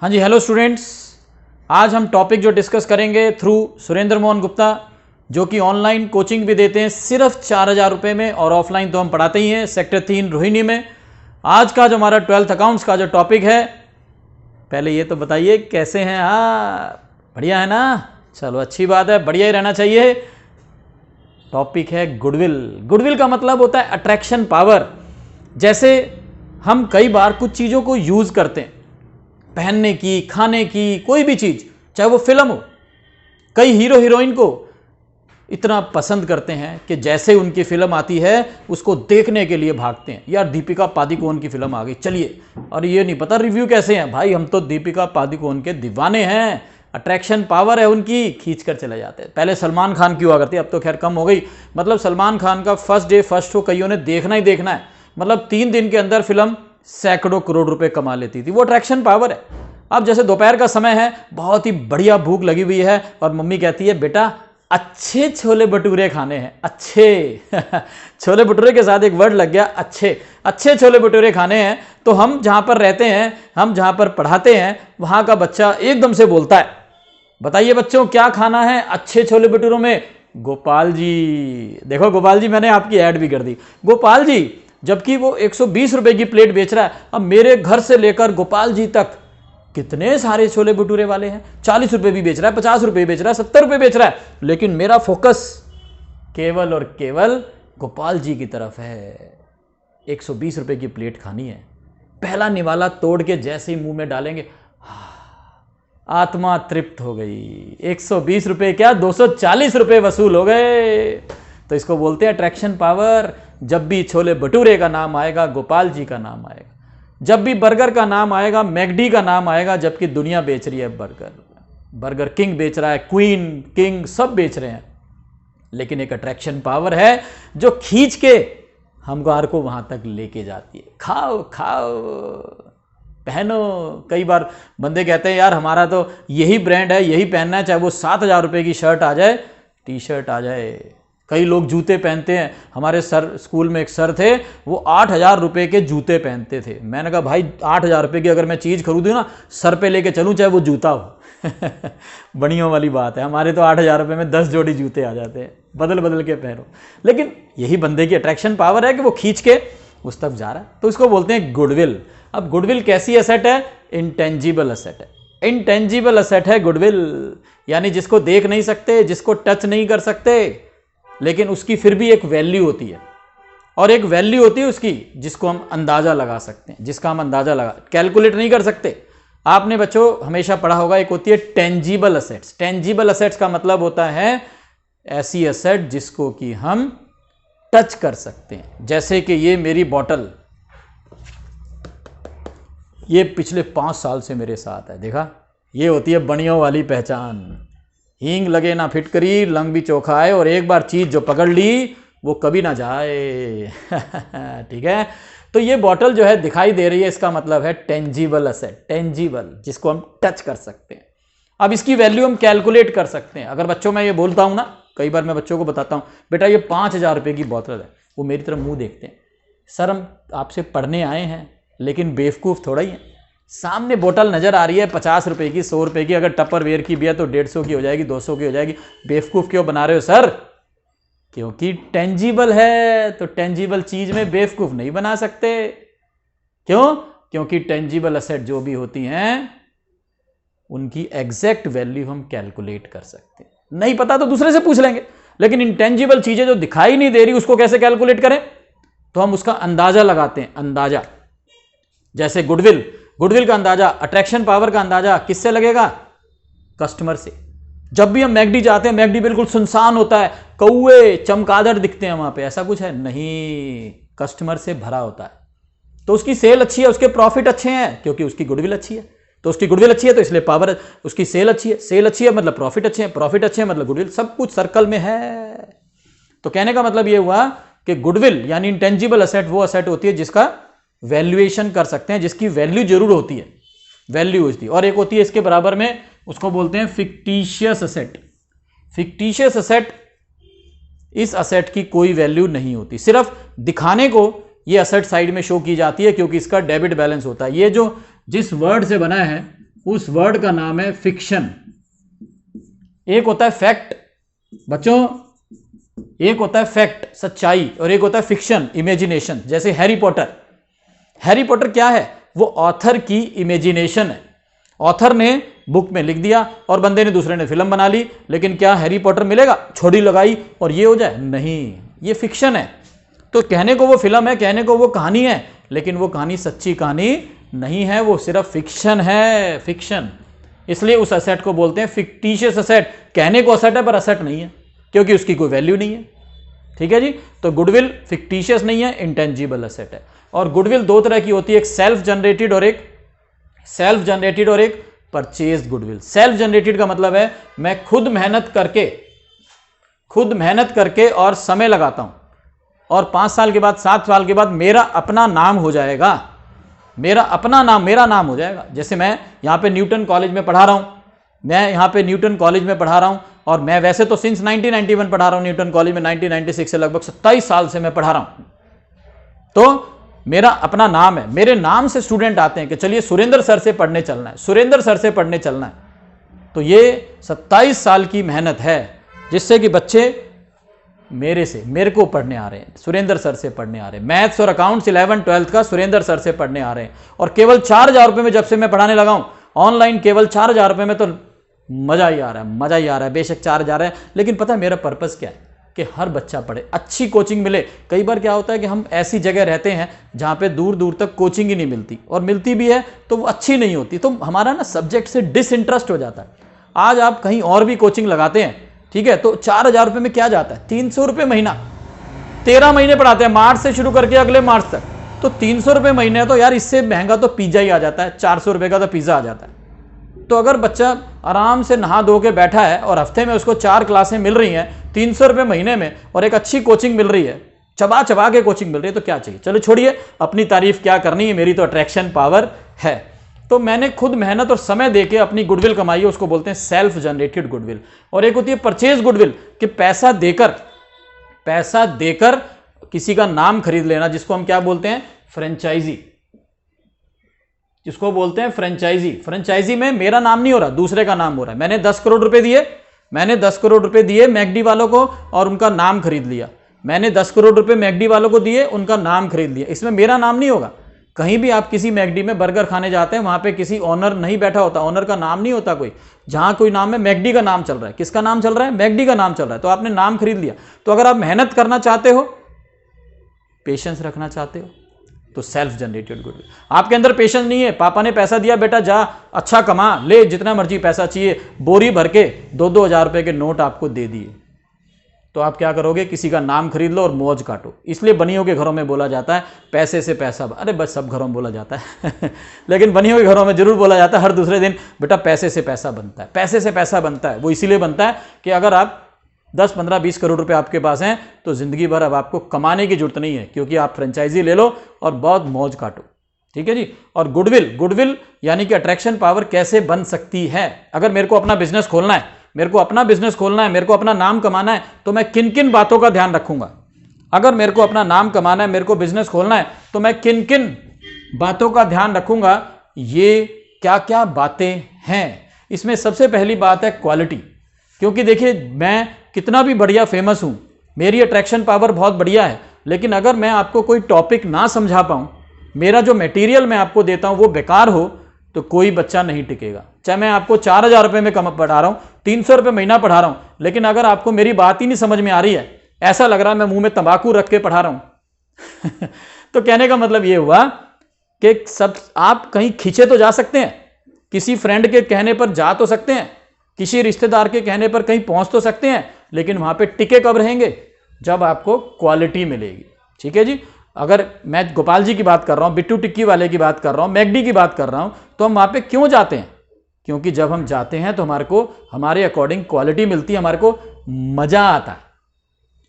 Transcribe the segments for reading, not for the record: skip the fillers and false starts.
हाँ जी, hello students. आज हम टॉपिक जो डिस्कस करेंगे थ्रू सुरेंद्र मोहन गुप्ता, जो कि ऑनलाइन कोचिंग भी देते हैं सिर्फ 4,000 रुपये में, और ऑफलाइन तो हम पढ़ाते ही हैं सेक्टर 3 रोहिणी में। आज का जो हमारा 12th अकाउंट्स का जो टॉपिक है, पहले ये तो बताइए कैसे हैं आप? बढ़िया है ना? चलो अच्छी बात है, बढ़िया ही रहना चाहिए। टॉपिक है गुडविल। गुडविल का मतलब होता है अट्रैक्शन पावर। जैसे हम कई बार कुछ चीज़ों को यूज़ करते हैं, पहनने की, खाने की, कोई भी चीज़, चाहे वो फिल्म हो। कई हीरो हीरोइन को इतना पसंद करते हैं कि जैसे उनकी फिल्म आती है उसको देखने के लिए भागते हैं। यार दीपिका पादुकोण की फिल्म आ गई, चलिए। और ये नहीं पता रिव्यू कैसे हैं। भाई हम तो दीपिका पादुकोण के दीवाने हैं, अट्रैक्शन पावर है उनकी, खींच कर चले जाते हैं। पहले सलमान खान की हुआ करती, अब तो खैर कम हो गई। मतलब सलमान खान का फर्स्ट डे फर्स्ट शो कईयों ने देखना ही देखना है। मतलब 3 दिन के अंदर फिल्म सैकड़ों करोड़ रुपए कमा लेती थी। वो अट्रैक्शन पावर है। अब जैसे दोपहर का समय है, बहुत ही बढ़िया भूख लगी हुई है, और मम्मी कहती है बेटा अच्छे छोले भटूरे खाने हैं। अच्छे छोले भटूरे के साथ एक वर्ड लग गया, अच्छे। अच्छे छोले भटूरे खाने हैं। तो हम जहां पर रहते हैं, हम जहां पर पढ़ाते हैं, वहां का बच्चा एकदम से बोलता है, बताइए बच्चों क्या खाना है अच्छे छोले भटूरों में? गोपाल जी। देखो गोपाल जी, मैंने आपकी ऐड भी कर दी। गोपाल जी, जबकि वो 120 रुपए की प्लेट बेच रहा है। अब मेरे घर से लेकर गोपाल जी तक कितने सारे छोले भटूरे वाले हैं। 40 रुपए भी बेच रहा है, 50 रुपए बेच रहा है, 70 रुपए बेच रहा है, लेकिन मेरा फोकस केवल और केवल गोपाल जी की तरफ है। 120 रुपए की प्लेट खानी है। पहला निवाला तोड़ के जैसे ही मुंह में डालेंगे, आत्मा तृप्त हो गई। 120 रुपए क्या, 240 रुपए वसूल हो गए। तो इसको बोलते हैं अट्रैक्शन पावर। जब भी छोले भटूरे का नाम आएगा, गोपाल जी का नाम आएगा। जब भी बर्गर का नाम आएगा, मैकडी का नाम आएगा, जबकि दुनिया बेच रही है बर्गर। बर्गर किंग बेच रहा है, क्वीन, किंग सब बेच रहे हैं, लेकिन एक अट्रैक्शन पावर है जो खींच के हमको को वहां तक लेके जाती है। खाओ खाओ, पहनो। कई बार बंदे कहते हैं यार हमारा तो यही ब्रांड है, यही पहनना है, चाहे वो 7,000 रुपए की शर्ट आ जाए, टी शर्ट आ जाए। कई लोग जूते पहनते हैं। हमारे सर स्कूल में एक सर थे, वो 8,000 रुपए के जूते पहनते थे। मैंने कहा भाई 8,000 रुपए की अगर मैं चीज़ खरीदूँ ना, सर पे लेके चलूँ, चाहे वो जूता हो। बढ़ियों वाली बात है। हमारे तो 8,000 रुपए में 10 जोड़ी जूते आ जाते हैं, बदल बदल के पहनो। लेकिन यही बंदे की अट्रैक्शन पावर है कि वो खींच के उस तक जा रहा है। तो इसको बोलते हैं गुडविल। अब गुडविल कैसी एसेट है? इंटेंजिबल एसेट है। इंटेंजिबल एसेट है गुडविल, यानी जिसको देख नहीं सकते, जिसको टच नहीं कर सकते, लेकिन उसकी फिर भी एक वैल्यू होती है। और एक वैल्यू होती है उसकी जिसको हम अंदाजा लगा सकते हैं, जिसका हम अंदाजा कैलकुलेट नहीं कर सकते। आपने बच्चों हमेशा पढ़ा होगा, एक होती है टेंजिबल एसेट्स। टेंजिबल एसेट्स का मतलब होता है ऐसी एसेट जिसको कि हम टच कर सकते हैं। जैसे कि ये मेरी बॉटल, ये पिछले 5 साल से मेरे साथ है, देखा? ये होती है बनियों वाली पहचान। हींग लगे ना फिटकरी, लंग भी चोखा आए, और एक बार चीज जो पकड़ ली वो कभी ना जाए। ठीक है? तो ये बॉटल जो है दिखाई दे रही है, इसका मतलब है टेंजिबल एसेट। टेंजिबल, जिसको हम टच कर सकते हैं। अब इसकी वैल्यू हम कैलकुलेट कर सकते हैं। अगर बच्चों मैं ये बोलता हूं ना, कई बार मैं बच्चों को बताता हूं, बेटा ये 5,000 रुपए की बोतल है, वो मेरी तरफ मुंह देखते हैं, सर हम आपसे पढ़ने आए हैं, लेकिन बेवकूफ थोड़ा ही है। सामने बोतल नजर आ रही है 50 रुपए की, 100 रुपए की, अगर टपर वेयर की भी है तो 150 की हो जाएगी, 200 की हो जाएगी। बेवकूफ क्यों बना रहे हो सर? क्योंकि टेंजिबल है, तो टेंजिबल चीज में बेवकूफ नहीं बना सकते। क्यों? क्योंकि टेंजिबल एसेट जो भी होती हैं उनकी एग्जैक्ट वैल्यू हम कैलकुलेट कर सकते हैं। नहीं पता तो दूसरे से पूछ लेंगे, लेकिन इंटेंजिबल चीजें जो दिखाई नहीं दे रही उसको कैसे कैलकुलेट करें? तो हम उसका अंदाजा लगाते हैं। अंदाजा, जैसे गुडविल। गुडविल का अंदाजा, अट्रैक्शन पावर का अंदाजा किससे लगेगा? कस्टमर से। जब भी हम मैकडी जाते हैं, मैकडी बिल्कुल सुनसान होता है, कौवे चमगादड़ दिखते हैं वहां पे, ऐसा कुछ है नहीं, कस्टमर से भरा होता है। तो उसकी सेल अच्छी है, उसके प्रॉफिट अच्छे हैं, क्योंकि उसकी गुडविल अच्छी है। तो उसकी गुडविल अच्छी है तो इसलिए पावर, उसकी सेल अच्छी है, सेल अच्छी है मतलब प्रॉफिट अच्छे हैं, प्रॉफिट अच्छे हैं मतलब गुडविल, सब कुछ सर्कल में है। तो कहने का मतलब यह हुआ कि गुडविल यानी इंटेंजिबल एसेट वो एसेट होती है जिसका वैल्यूएशन कर सकते हैं, जिसकी वैल्यू जरूर होती है, वैल्यू होती है। और एक होती है इसके बराबर में, उसको बोलते हैं फिक्टिशियस एसेट। फिक्टिशियस एसेट, इस एसेट की कोई वैल्यू नहीं होती, सिर्फ दिखाने को ये एसेट साइड में शो की जाती है, क्योंकि इसका डेबिट बैलेंस होता है। ये जो जिस वर्ड से बना है उस वर्ड का नाम है फिक्शन। एक होता है फैक्ट बच्चों, एक होता है फैक्ट सच्चाई, और एक होता है फिक्शन इमेजिनेशन। जैसे हैरी पॉटर, हैरी पॉटर क्या है? वो ऑथर की इमेजिनेशन है। ऑथर ने बुक में लिख दिया और बंदे ने दूसरे ने फिल्म बना ली, लेकिन क्या हैरी पॉटर मिलेगा? छोड़ी लगाई और ये हो जाए? नहीं, ये फिक्शन है। तो कहने को वो फिल्म है, कहने को वो कहानी है, लेकिन वो कहानी सच्ची कहानी नहीं है, वो सिर्फ फिक्शन है, फिक्शन। इसलिए उस असेट को बोलते हैं फिक्टिशियस असेट। कहने को असेट है पर असेट नहीं है, क्योंकि उसकी कोई वैल्यू नहीं है। ठीक है जी। तो गुडविल फिक्टिशियस नहीं है, इंटेंजिबल असेट है। और गुडविल दो तरह की होती है, एक सेल्फ जनरेटेड और एक परचेज्ड गुडविल। सेल्फ जनरेटेड का मतलब है मैं खुद मेहनत करके और समय लगाता हूं, और 5 साल के बाद 7 साल के बाद मेरा अपना नाम हो जाएगा, मेरा नाम हो जाएगा। जैसे मैं यहां पे न्यूटन कॉलेज में पढ़ा रहा हूं, और मैं वैसे तो सिंस 1991 पढ़ा रहा हूं न्यूटन कॉलेज में, 1996 से लगभग 27 साल से मैं पढ़ा रहा हूं। तो मेरा अपना नाम है, मेरे नाम से स्टूडेंट आते हैं कि चलिए सुरेंद्र सर से पढ़ने चलना है, तो ये 27 साल की मेहनत है, जिससे कि बच्चे मेरे को पढ़ने आ रहे हैं, सुरेंद्र सर से पढ़ने आ रहे हैं। मैथ्स और अकाउंट्स 11 12 का सुरेंद्र सर से पढ़ने आ रहे हैं, और केवल 4,000 रुपये में जब से मैं पढ़ाने लगा हूं ऑनलाइन, केवल 4,000 रुपये में तो मजा ही आ रहा है। बेशक 4,000 है, लेकिन पता है मेरा पर्पस क्या है? कि हर बच्चा पढ़े, अच्छी कोचिंग मिले। कई बार क्या होता है कि हम ऐसी जगह रहते हैं जहां पे दूर दूर तक कोचिंग ही नहीं मिलती, और मिलती भी है तो वो अच्छी नहीं होती, तो हमारा ना सब्जेक्ट से डिसइंटरेस्ट हो जाता है। आज आप कहीं और भी कोचिंग लगाते हैं, ठीक है, तो 4,000 रुपये में क्या जाता है? 300 रुपये महीना, 13 महीने पढ़ाते हैं, मार्च से शुरू करके अगले मार्च तक, तो 300 रुपये महीने है। तो यार इससे महंगा तो पिज्जा ही आ जाता है, 400 रुपये का तो पिज्जा आ जाता है। तो अगर बच्चा आराम से नहा धो के बैठा है और हफ्ते में उसको 4 क्लासें मिल रही हैं 300 रुपये महीने में, और एक अच्छी कोचिंग मिल रही है, चबा चबा के कोचिंग मिल रही है, तो क्या चाहिए? चलो छोड़िए, अपनी तारीफ क्या करनी है, मेरी तो अट्रैक्शन पावर है। तो मैंने खुद मेहनत और समय देके अपनी गुडविल कमाई है, उसको बोलते हैं सेल्फ जनरेटेड गुडविल। और एक होती है परचेज गुडविल, कि पैसा देकर किसी का नाम खरीद लेना, जिसको हम क्या बोलते हैं? फ्रेंचाइजी। जिसको बोलते हैं फ्रेंचाइजी। फ्रेंचाइजी में मेरा नाम नहीं हो रहा, दूसरे का नाम हो रहा है। मैंने 10 करोड़ रुपए दिए मैकडी वालों को, और उनका नाम खरीद लिया। मैंने 10 करोड़ रुपए मैकडी वालों को दिए, उनका नाम खरीद लिया। इसमें मेरा नाम नहीं होगा। कहीं भी आप किसी मैकडी में बर्गर खाने जाते हैं, वहां पे किसी ऑनर नहीं बैठा होता, ऑनर का नाम नहीं होता कोई। जहां कोई नाम है, मैकडी का नाम चल रहा है। किसका नाम चल रहा है? मैकडी का नाम चल रहा है। तो आपने नाम खरीद लिया। तो अगर आप मेहनत करना चाहते हो, पेशेंस रखना चाहते हो, तो सेल्फ जनरेटेड गुडविल। आपके अंदर पेशेंस नहीं है, पापा ने पैसा दिया, बेटा जा अच्छा कमा ले, जितना मर्जी पैसा चाहिए, बोरी भर के 2-2 हज़ार रुपए के नोट आपको दे दिए, तो आप क्या करोगे? किसी का नाम खरीद लो और मौज काटो। इसलिए बनियों के घरों में बोला जाता है पैसे से पैसा, अरे बस सब घरों में बोला जाता है लेकिन बनियों के घरों में जरूर बोला जाता है हर दूसरे दिन, बेटा पैसे से पैसा बनता है, पैसे से पैसा बनता है। वो इसीलिए बनता है कि अगर आप 10, 15, 20 करोड़ रुपए आपके पास हैं, तो जिंदगी भर अब आपको कमाने की जरूरत नहीं है, क्योंकि आप फ्रेंचाइजी ले लो और बहुत मौज काटो। ठीक है जी। और गुडविल यानी कि अट्रैक्शन पावर कैसे बन सकती है? अगर मेरे को अपना बिजनेस खोलना है, मेरे को अपना नाम कमाना है, तो मैं किन किन बातों का ध्यान रखूंगा? अगर मेरे को अपना नाम कमाना है, मेरे को बिजनेस खोलना है, तो मैं किन किन बातों का ध्यान रखूंगा? ये क्या क्या बातें हैं? इसमें सबसे पहली बात है क्वालिटी। क्योंकि देखिए, मैं कितना भी बढ़िया फेमस हूं, मेरी अट्रैक्शन पावर बहुत बढ़िया है, लेकिन अगर मैं आपको कोई टॉपिक ना समझा पाऊं, मेरा जो मटेरियल मैं आपको देता हूं वो बेकार हो, तो कोई बच्चा नहीं टिकेगा। चाहे मैं आपको 4,000 रुपये में कम पढ़ा रहा हूं, 300 रुपये महीना पढ़ा रहा हूं, लेकिन अगर आपको मेरी बात ही नहीं समझ में आ रही है, ऐसा लग रहा है मैं मुंह में तंबाकू रख के पढ़ा रहा हूं तो कहने का मतलब ये हुआ कि सब आप कहीं खींचे तो जा सकते हैं, किसी फ्रेंड के कहने पर जा तो सकते हैं, किसी रिश्तेदार के कहने पर कहीं पहुंच तो सकते हैं, लेकिन वहां पे टिके कब रहेंगे? जब आपको क्वालिटी मिलेगी। ठीक है जी। अगर मैं गोपाल जी की बात कर रहा हूं, बिट्टू टिक्की वाले की बात कर रहा हूं, मैकडी की बात कर रहा हूं, तो हम वहां पे क्यों जाते हैं? क्योंकि जब हम जाते हैं तो हमारे अकॉर्डिंग क्वालिटी मिलती है, हमारे को मजा आता है।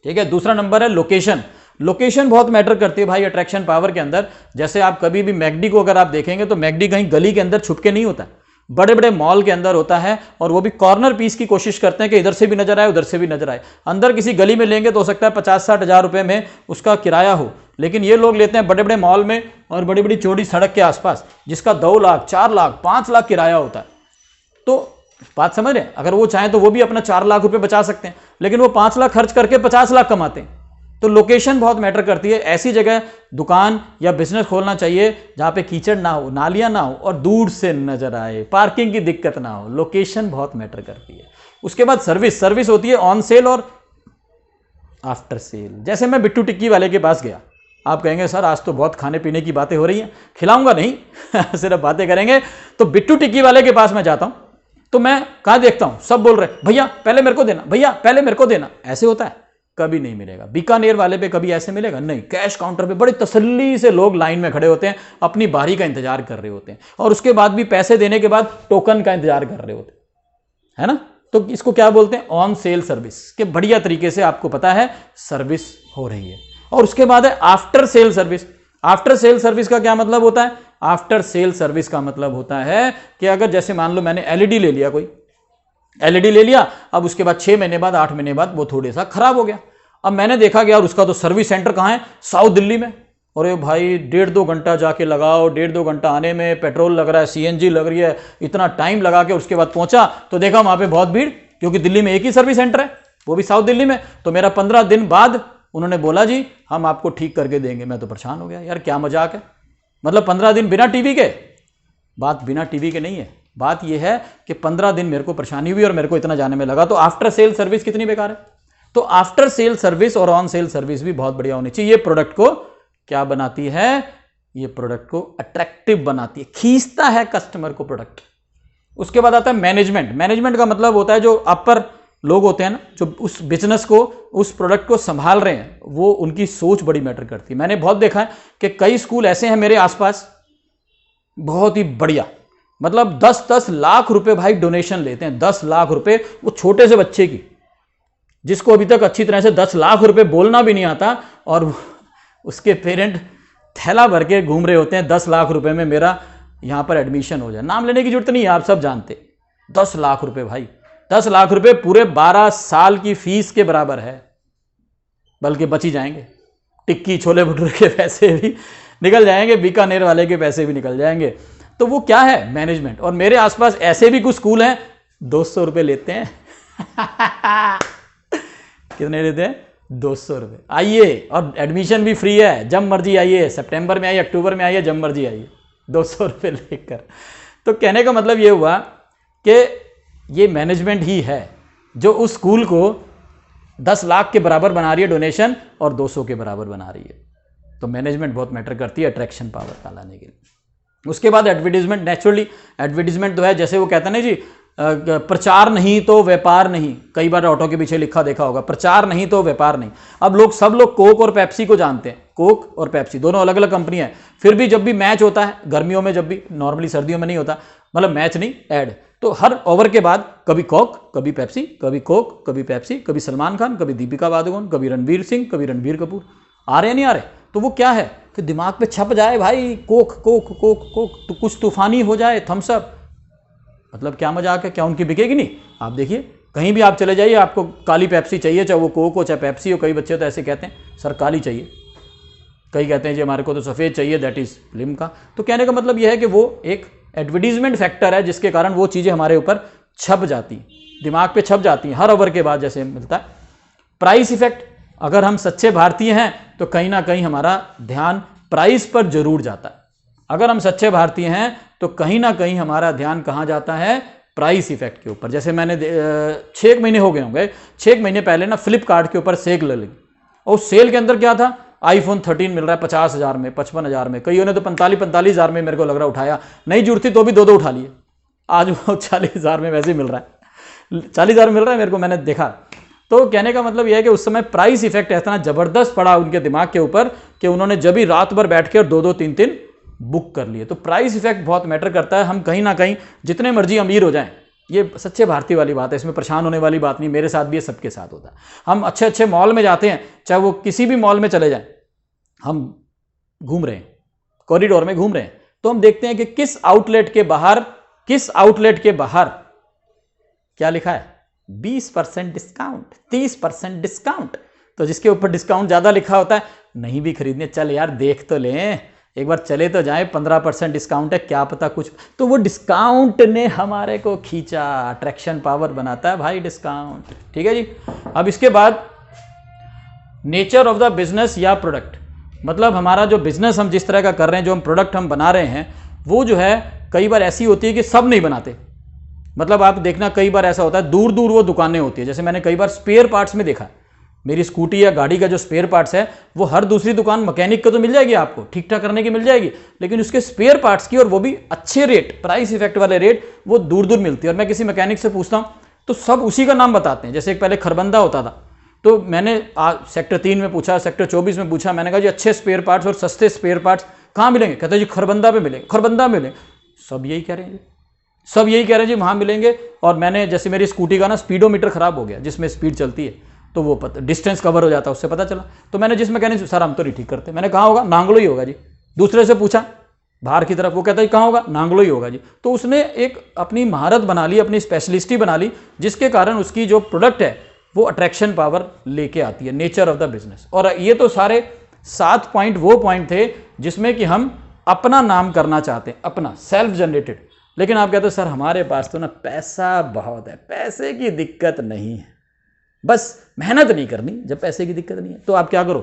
ठीक है। दूसरा नंबर है लोकेशन। लोकेशन बहुत मैटर करती है भाई अट्रैक्शन पावर के अंदर। जैसे आप कभी भी मैकडी को अगर आप देखेंगे, तो मैकडी कहीं गली के अंदर छुप के नहीं होता, बड़े बड़े मॉल के अंदर होता है, और वो भी कॉर्नर पीस की कोशिश करते हैं कि इधर से भी नजर आए, उधर से भी नजर आए। अंदर किसी गली में लेंगे तो हो सकता है 50-60 हज़ार रुपए में उसका किराया हो, लेकिन ये लोग लेते हैं बड़े बड़े मॉल में और बड़ी बड़ी चौड़ी सड़क के आसपास, जिसका 2 लाख 4 लाख 5 लाख किराया होता है। तो बात समझ रहे हैं, अगर वो चाहें तो वो भी अपना 4 लाख रुपए बचा सकते हैं, लेकिन वो 5 लाख खर्च करके 50 लाख कमाते हैं। तो लोकेशन बहुत मैटर करती है। ऐसी जगह दुकान या बिजनेस खोलना चाहिए जहां पे कीचड़ ना हो, नालियां ना हो और दूर से नजर आए, पार्किंग की दिक्कत ना हो। लोकेशन बहुत मैटर करती है। उसके बाद सर्विस होती है ऑन सेल और आफ्टर सेल। जैसे मैं बिट्टू टिक्की वाले के पास गया, आप कहेंगे सर आज तो बहुत खाने पीने की बातें हो रही हैं, खिलाऊंगा नहीं सिर्फ बातें करेंगे। तो बिट्टू टिक्की वाले के पास मैं जाता हूं तो मैं कहां देखता हूं, सब बोल रहे भैया पहले मेरे को देना, भैया पहले मेरे को देना। ऐसे होता है? कभी नहीं मिलेगा। बीकानेर वाले पे कभी ऐसे मिलेगा? नहीं। कैश काउंटर पे बड़ी तसल्ली से लोग लाइन में खड़े होते हैं, अपनी बारी का इंतजार कर रहे होते हैं, और उसके बाद भी पैसे देने के बाद टोकन का इंतजार कर रहे होते हैं, है ना। तो इसको क्या बोलते हैं? ऑन सेल सर्विस के बढ़िया तरीके से आपको पता है सर्विस हो रही है। और उसके बाद है after sale service. After sale service का क्या मतलब होता है? आफ्टर सेल सर्विस का मतलब होता है कि अगर जैसे मान लो मैंने एलईडी ले लिया, कोई एलईडी ले लिया, अब उसके बाद 6 महीने बाद 8 महीने बाद वो थोड़ा सा खराब हो गया। अब मैंने देखा कि यार उसका तो सर्विस सेंटर कहाँ है? साउथ दिल्ली में। अरे भाई 1.5-2 घंटा जाके लगाओ, 1.5-2 घंटा आने में, पेट्रोल लग रहा है, सीएनजी लग रही है, इतना टाइम लगा के उसके बाद पहुंचा तो देखा वहां पे बहुत भीड़, क्योंकि दिल्ली में एक ही सर्विस सेंटर है, वो भी साउथ दिल्ली में। तो मेरा 15 दिन बाद उन्होंने बोला जी हम आपको ठीक करके देंगे। मैं तो परेशान हो गया, यार क्या मजाक है, मतलब 15 दिन बिना टीवी के। बात बिना टीवी के नहीं है, बात यह है कि 15 दिन मेरे को परेशानी हुई और मेरे को इतना जाने में लगा। तो आफ्टर सेल सर्विस कितनी बेकार है। तो आफ्टर सेल सर्विस और ऑन सेल सर्विस भी बहुत बढ़िया होनी चाहिए। ये प्रोडक्ट को क्या बनाती है? ये प्रोडक्ट को अट्रैक्टिव बनाती है, खींचता है कस्टमर को प्रोडक्ट। उसके बाद आता है मैनेजमेंट। मैनेजमेंट का मतलब होता है जो अपर लोग होते हैं ना, जो उस बिजनेस को, उस प्रोडक्ट को संभाल रहे हैं, वो उनकी सोच बड़ी मैटर करती है। मैंने बहुत देखा है कि कई स्कूल ऐसे हैं मेरे आसपास, बहुत ही बढ़िया, मतलब 10-10 लाख रुपए भाई डोनेशन लेते हैं। 10 लाख रुपए वो छोटे से बच्चे की, जिसको अभी तक अच्छी तरह से 10 लाख रुपए बोलना भी नहीं आता, और उसके पेरेंट थैला भर के घूम रहे होते हैं 10 लाख रुपए में मेरा यहां पर एडमिशन हो जाए। नाम लेने की जरूरत नहीं है, आप सब जानते। 10 लाख रुपए भाई, 10 लाख रुपए पूरे 12 साल की फीस के बराबर है, बल्कि बच ही जाएंगे। टिक्की छोले भटूरे के पैसे भी निकल जाएंगे, बीकानेर वाले के पैसे भी निकल जाएंगे। तो वो क्या है? मैनेजमेंट। और मेरे आसपास ऐसे भी कुछ स्कूल हैं 200 रुपए लेते हैं कितने लेते हैं? 200 रुपए। आइए, और एडमिशन भी फ्री है, जब मर्जी आइए, सितंबर में आइए, अक्टूबर में आइए, जब मर्जी आइए, 200 रुपए लेकर। तो कहने का मतलब ये हुआ कि ये मैनेजमेंट ही है जो उस स्कूल को 10 लाख के बराबर बना रही है डोनेशन, और 200 के बराबर बना रही है। तो मैनेजमेंट बहुत मैटर करती है अट्रैक्शन पावर का लाने के लिए। उसके बाद एडवर्टीजमेंट। नेचुरली एडवर्टीजमेंट तो है, जैसे वो कहते हैं ना जी, प्रचार नहीं तो व्यापार नहीं। कई बार ऑटो के पीछे लिखा देखा होगा, प्रचार नहीं तो व्यापार नहीं। अब सब लोग कोक और पेप्सी को जानते हैं। कोक और पेप्सी दोनों अलग अलग कंपनी है, फिर भी जब भी मैच होता है, गर्मियों में जब भी, नॉर्मली सर्दियों में नहीं होता, मतलब मैच नहीं, ऐड, तो हर ओवर के बाद कभी कोक, कभी पेप्सी, कभी कोक, कभी पेप्सी, कभी सलमान खान, कभी दीपिका पादुकोण, कभी रणवीर सिंह, कभी रणबीर कपूर। आ रहे नहीं आ रहे? तो वो क्या है कि दिमाग पे छप जाए भाई, कोक कोक कोक कोक, तो कुछ तूफानी हो जाए, थम्स अप। मतलब क्या मजाक है? क्या उनकी बिकेगी नहीं? आप देखिए कहीं भी आप चले जाइए, आपको काली पेप्सी चाहिए, चाहे वो कोक हो चाहे पेप्सी हो। कई बच्चे तो ऐसे कहते हैं सर काली चाहिए, कई कहते हैं जी हमारे को तो सफ़ेद चाहिए, दैट इज़ लिम्का। तो कहने का मतलब यह है कि वो एक एडवर्टीजमेंट फैक्टर है, जिसके कारण वो चीज़ें हमारे ऊपर छप जाती, दिमाग पे छप जाती हैं, हर ओवर के बाद जैसे मिलता है। Price effect. अगर हम सच्चे भारतीय हैं तो कहीं ना कहीं हमारा ध्यान प्राइस पर जरूर जाता है। अगर हम सच्चे भारतीय हैं तो कहीं ना कहीं हमारा ध्यान कहाँ जाता है? प्राइस इफेक्ट के ऊपर। जैसे मैंने 6 महीने हो गए होंगे, 6 महीने पहले ना फ्लिपकार्ट के ऊपर सेल लगी, और उस सेल के अंदर क्या था? आईफोन 13 मिल रहा है 50,000 में, 55,000 में, कईयों ने तो 45,000 में मेरे को लग रहा उठाया, नहीं जरूरत थी तो भी 2 उठा लिए। आज वो 40,000 में वैसे ही मिल रहा है, 40,000 मिल रहा है मेरे को, मैंने देखा। तो कहने का मतलब यह है कि उस समय प्राइस इफेक्ट इतना जबरदस्त पड़ा उनके दिमाग के ऊपर कि उन्होंने जब भी रात भर बैठ के 2-2, 3-3 बुक कर लिए। तो प्राइस इफेक्ट बहुत मैटर करता है। हम कहीं ना कहीं जितने मर्जी अमीर हो जाएं, ये सच्चे भारतीय वाली बात है, इसमें परेशान होने वाली बात नहीं, मेरे साथ भी है, सबके साथ होता है। हम अच्छे अच्छे मॉल में जाते हैं, चाहे वो किसी भी मॉल में चले जाएं, हम घूम रहे हैं, कॉरिडोर में घूम रहे हैं, तो हम देखते हैं कि किस आउटलेट के बाहर क्या लिखा है? 20% डिस्काउंट, 30% डिस्काउंट। तो जिसके ऊपर डिस्काउंट ज्यादा लिखा होता है नहीं भी खरीदने, चल यार देख तो लें, एक बार चले तो जाए, 15% डिस्काउंट है, क्या पता कुछ। तो वो डिस्काउंट ने हमारे को खींचा, अट्रैक्शन पावर बनाता है भाई डिस्काउंट। ठीक है जी। अब इसके बाद नेचर ऑफ द बिजनेस या प्रोडक्ट, मतलब हमारा जो बिजनेस हम जिस तरह का कर रहे हैं, जो हम प्रोडक्ट हम बना रहे हैं, वो जो है कई बार ऐसी होती है कि सब नहीं बनाते। मतलब आप देखना कई बार ऐसा होता है, दूर दूर वो दुकानें होती है। जैसे मैंने कई बार स्पेयर पार्ट्स में देखा, मेरी स्कूटी या गाड़ी का जो स्पेयर पार्ट्स है वो हर दूसरी दुकान मैकेनिक को तो मिल जाएगी, आपको ठीक ठाक करने की मिल जाएगी, लेकिन उसके स्पेयर पार्ट्स की, और वो भी अच्छे रेट, प्राइस इफेक्ट वाले रेट, वो दूर दूर मिलती है। और मैं किसी मैकेनिक से पूछता हूँ तो सब उसी का नाम बताते हैं। जैसे एक पहले खरबंदा होता था, तो मैंने सेक्टर 3 में पूछा, सेक्टर 24 में पूछा, मैंने कहा जी अच्छे स्पेयर पार्ट्स और सस्ते स्पेयर पार्ट्स कहाँ मिलेंगे? कहते जी खरबंदा पे मिलेंगे, खरबंदा मिलेंगे। सब यही कह रहे हैं जी, सब यही कह रहे हैं जी वहाँ मिलेंगे। और मैंने जैसे मेरी स्कूटी का ना स्पीडोमीटर खराब हो गया, जिसमें स्पीड चलती है, तो वो डिस्टेंस कवर हो जाता है, उससे पता चला। तो मैंने जिसमें कहने सर हम तो नहीं ठीक करते, मैंने कहा होगा नांगलो ही होगा जी। दूसरे से पूछा बाहर की तरफ, वो कहता है कहाँ होगा, नांगलो ही होगा जी। तो उसने एक अपनी महारत बना ली, अपनी स्पेशलिस्टी बना ली, जिसके कारण उसकी जो प्रोडक्ट है वो अट्रैक्शन पावर लेके आती है। Nature of the business. और ये तो सारे 7 पॉइंट वो पॉइंट थे जिसमें कि हम अपना नाम करना चाहते हैं, अपना सेल्फ जनरेटेड। लेकिन आप कहते हो सर हमारे पास तो ना पैसा बहुत है, पैसे की दिक्कत नहीं है, बस मेहनत नहीं करनी। जब पैसे की दिक्कत नहीं है तो आप क्या करो,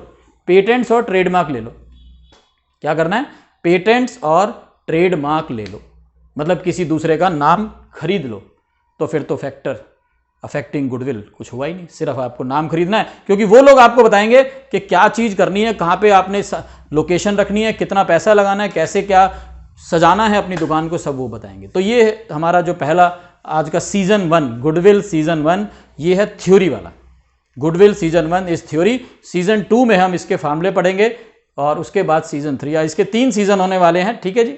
पेटेंट्स और ट्रेडमार्क ले लो। क्या करना है? पेटेंट्स और ट्रेडमार्क ले लो, मतलब किसी दूसरे का नाम खरीद लो। तो फिर तो फैक्टर अफेक्टिंग गुडविल कुछ हुआ ही नहीं, सिर्फ आपको नाम खरीदना है, क्योंकि वो लोग आपको बताएंगे कि क्या चीज़ करनी है, कहाँ पे आपने लोकेशन रखनी है, कितना पैसा लगाना है, कैसे क्या सजाना है अपनी दुकान को, सब वो बताएंगे। तो ये हमारा जो पहला आज का सीजन 1 गुडविल सीजन 1 ये है थ्योरी वाला। गुडविल सीजन 1 इस थ्योरी। सीजन 2 में हम इसके फार्मूले पढ़ेंगे और उसके बाद सीजन 3, या इसके 3 सीजन होने वाले हैं। ठीक है जी।